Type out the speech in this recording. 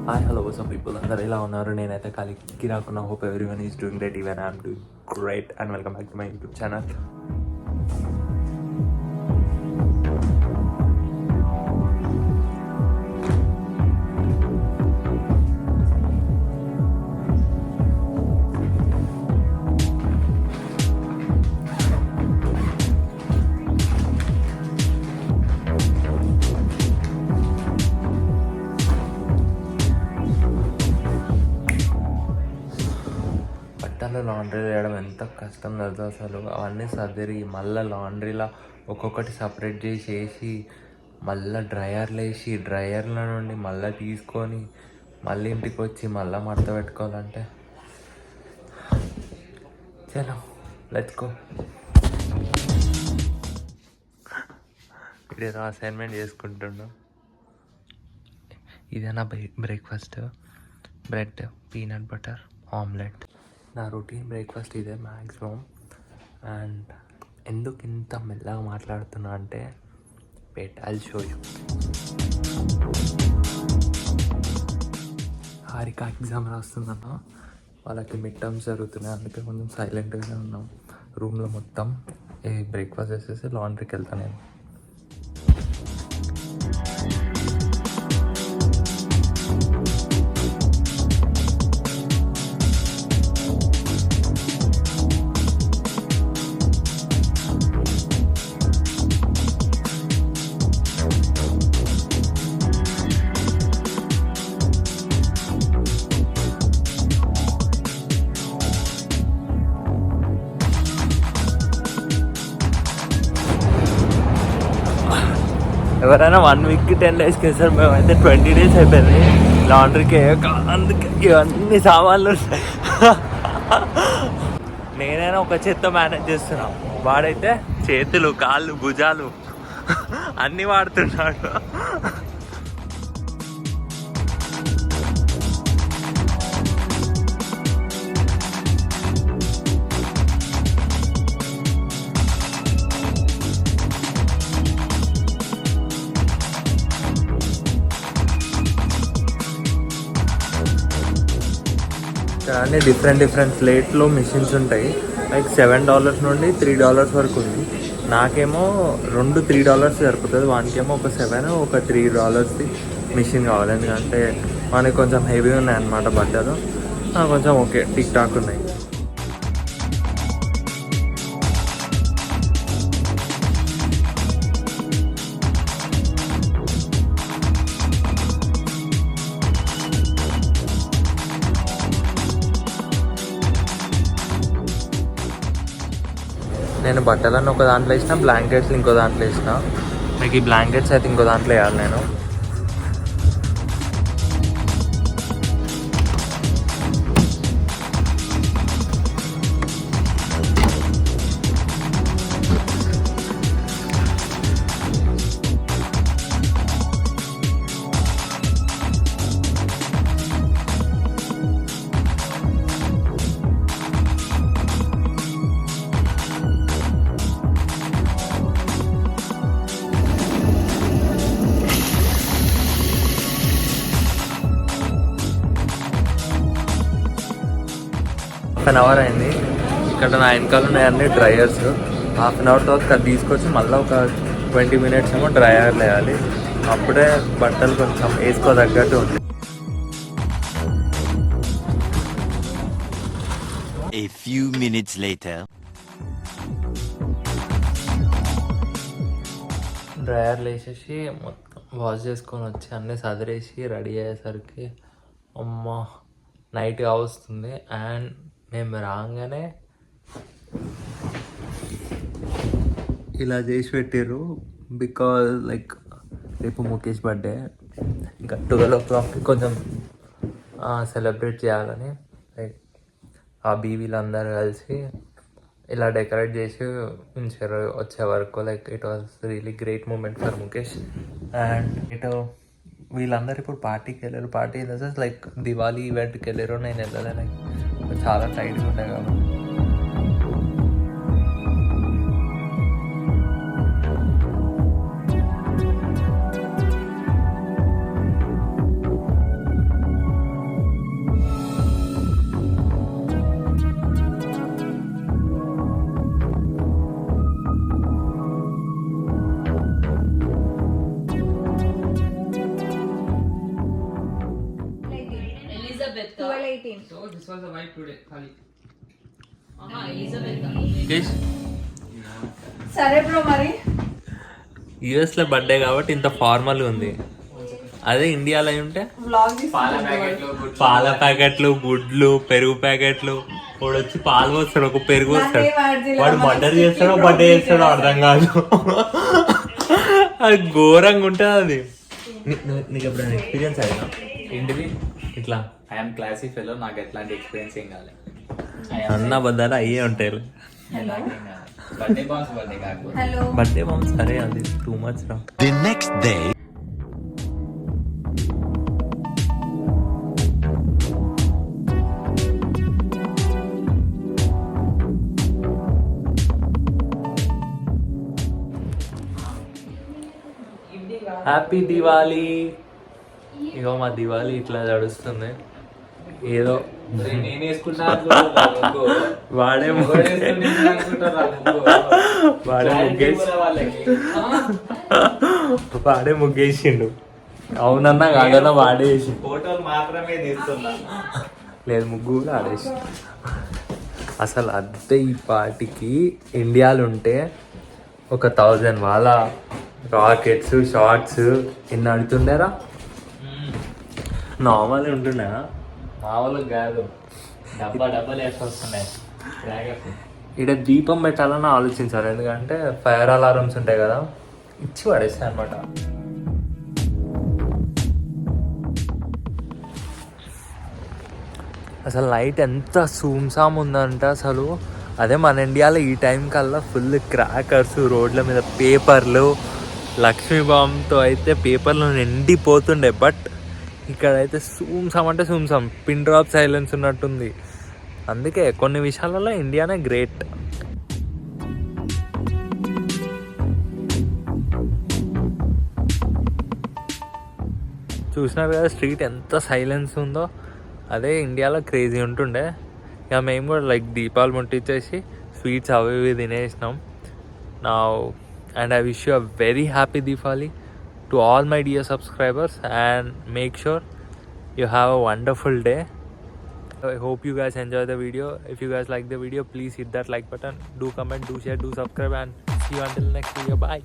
Hi hello WhatsApp people అందరు ఎలా ఉన్నారు? నేనైతే కలికి రాకున్నా. Hope everyone is doing great. Even I'm doing great and welcome back to my YouTube channel. బట్టలు లాండ్రీ చేయడం ఎంత కష్టం తెలుసు అసలు. అవన్నీ సర్దరి మళ్ళీ లాండ్రీలో ఒక్కొక్కటి సపరేట్ చేసి మళ్ళీ డ్రయర్లు వేసి డ్రయర్ల నుండి మళ్ళీ తీసుకొని మళ్ళీ ఇంటికి వచ్చి మళ్ళీ మడత పెట్టుకోవాలంటే చలో లెట్స్ గో. ఇదేదో అసైన్మెంట్ చేసుకుంటున్నా. ఇదే నా breakfast, bread, peanut butter, omelette. నా రొటీన్ బ్రేక్ఫాస్ట్ ఇదే మ్యాక్సిమం. అండ్ ఎందుకు ఇంత మెల్లగా మాట్లాడుతున్నా అంటే I'll show you. Harika exam రాస్తుందన్న, వాళ్ళకి మిడ్ టర్మ్స్ జరుగుతున్నాయి, అందుకే కొంచెం సైలెంట్గానే ఉన్నాం రూమ్లో. మొత్తం బ్రేక్ఫాస్ట్ చేసేసి లాండ్రీకి వెళ్తాను నేను. ఎవరైనా 1 వీక్కి 10 డేస్కి వేస్తారు, మేమైతే 20 డేస్ అయిపోయింది లాండ్రీకి. అందుకే ఇవన్నీ సామాన్లు నేనైనా ఒక చేత్తో మేనేజ్ చేస్తున్నా, వాడైతే చేతులు, కాళ్ళు, భుజాలు అన్నీ వాడుతున్నాడు. అన్నీ డిఫరెంట్ ప్లేట్లో మిషన్స్ ఉంటాయి. లైక్ $7 నుండి $3 వరకు ఉంది. నాకేమో $3 సరిపోతుంది, వానికేమో ఒక $7 ఒక $3 మిషన్ కావాలి. ఎందుకంటే మనకి కొంచెం హెవీ ఉన్నాయి అన్నమాట బట్టలు, కొంచెం ఓకే టిక్ టాక్ ఉన్నాయి. నేను బట్టలన్నీ ఒక దాంట్లో వేసిన, బ్లాంకెట్స్ ఇంకో దాంట్లో వేసిన. మీకు ఈ బ్లాంకెట్స్ అయితే ఇంకో దాంట్లో వేయాలి నేను. ½ అవర్ అయింది. ఇక్కడ నా వెనకాల ఉన్నాయన్నీ డ్రయర్స్. ½ అవర్ తర్వాత అది తీసుకొచ్చి మళ్ళీ ఒక 20 మినిట్స్ ఏమో డ్రయర్లు వేయాలి. అప్పుడే బట్టలు కొంచెం వేసుకోదగ్గట్టు ఉంది. A few minutes later. డ్రయర్లు వేసేసి మొత్తం వాష్ చేసుకొని వచ్చి అన్నీ సదిరేసి రెడీ అయ్యేసరికి అమ్మ నైట్గా వస్తుంది. అండ్ మేము రాగానే ఇలా చేసి పెట్టారు, బికాజ్ లైక్ రేపు ముఖేష్ బర్త్డే. ఇంకా 12 o'clockకి కొంచెం సెలబ్రేట్ చేయాలని లైక్ ఆ బీవీలందరూ కలిసి ఇలా డెకరేట్ చేసి ఉంచారు వచ్చే వరకు. Like it was really great moment for Mukesh. And వీళ్ళందరూ ఇప్పుడు పార్టీకి వెళ్ళారు. Party in the sense like Diwali ఈవెంట్కి వెళ్ళారు. నేను వెళ్ళలే, లైక్ చాలా టైట్గా ఉండే కాబట్టి. 18. So this was the vibe today, Khali. సరే బ్రో మరి యుఎస్లో బర్త్డే కాబట్టి ఇంత ఫార్మల్ ఉంది. అదే ఇండియాలో అయి ఉంటే వ్లాగ్ పాల ప్యాకెట్లు, గుడ్లు, పెరుగు ప్యాకెట్లు, వాడు వచ్చి పాలు పోస్తాడు, ఒక పెరుగు వస్తాడు, వాడు మర్డర్ చేస్తాడో బర్త్డే చేస్తాడో అర్థం కాదు. అది ఘోరంగా ఉంటుంది. అది నీకు ఎప్పుడైనా ఎక్స్పీరియన్స్ అయినా ఏంటిది ఇట్లా? ఐఎమ్ క్లాసీ ఫెలో, నాకు ఎట్లాంటి ఎక్స్పీరియన్స్ ఏం కాలే. అన్న బద్దాలు అయ్యే ఉంటాయి. బర్త్డే బాన్స్ బర్త్డే కాకపోతే హలో బర్త్డే బామ్ సరే, అది టూ మచ్ రా. The next day. Happy Diwali. ఇగో మా దివాళీ ఇట్లా నడుస్తుంది. ఏదో నేను వేసుకుంటా వాడే వాడే ముగ్గేసిండు. అవునన్నా కాదన్నా వాడేసి ఫోటోలు మాత్రమే తీస్తున్నా. లేదు, ముగ్గు కూడా ఆడేసి. అసలు అద్దె ఈ పార్టీకి ఇండియాలో ఉంటే ఒక 1000 వాళ్ళ రాకెట్స్, షార్ట్స్ ఎన్ని అడుగుతుండేరా. నార్మల్ ఉంటుండే. మామూలు కాదు, డబ్బాలు వేసుకొస్తున్నాయి. ఇక్కడ దీపం పెట్టాలని ఆలోచించాలి, ఎందుకంటే ఫైర్ అలారమ్స్ ఉంటాయి కదా, ఇచ్చి పడేస్తాయి అనమాట. అసలు నైట్ ఎంత సూమ్సామ్ ఉందంటే అసలు అదే మన ఇండియాలో ఈ టైం కల్లా ఫుల్ క్రాకర్స్, రోడ్ల మీద పేపర్లు, లక్ష్మీ బాంబుతో అయితే పేపర్లు నిండిపోతుండే. బట్ ఇక్కడైతే సూమ్సామ్ అంటే సూమ్సామ్, పిన్ డ్రాప్ సైలెన్స్ ఉన్నట్టుంది. అందుకే కొన్ని విషయాలలో ఇండియానే గ్రేట్. చూసినారు కదా స్ట్రీట్ ఎంత సైలెన్స్ ఉందో, అదే ఇండియాలో క్రేజీ ఉంటుండే. ఇక మేము కూడా లైక్ దీపాలు ముట్టించేసి స్వీట్స్ అవి ఇవి తినేసినాం. నా and I wish you a very happy Deepavali to all my dear subscribers, and make sure you have a wonderful day. I hope you guys enjoy the video. If you guys like the video, please hit that like button, do comment, do share, do subscribe, and see you until next video. Bye.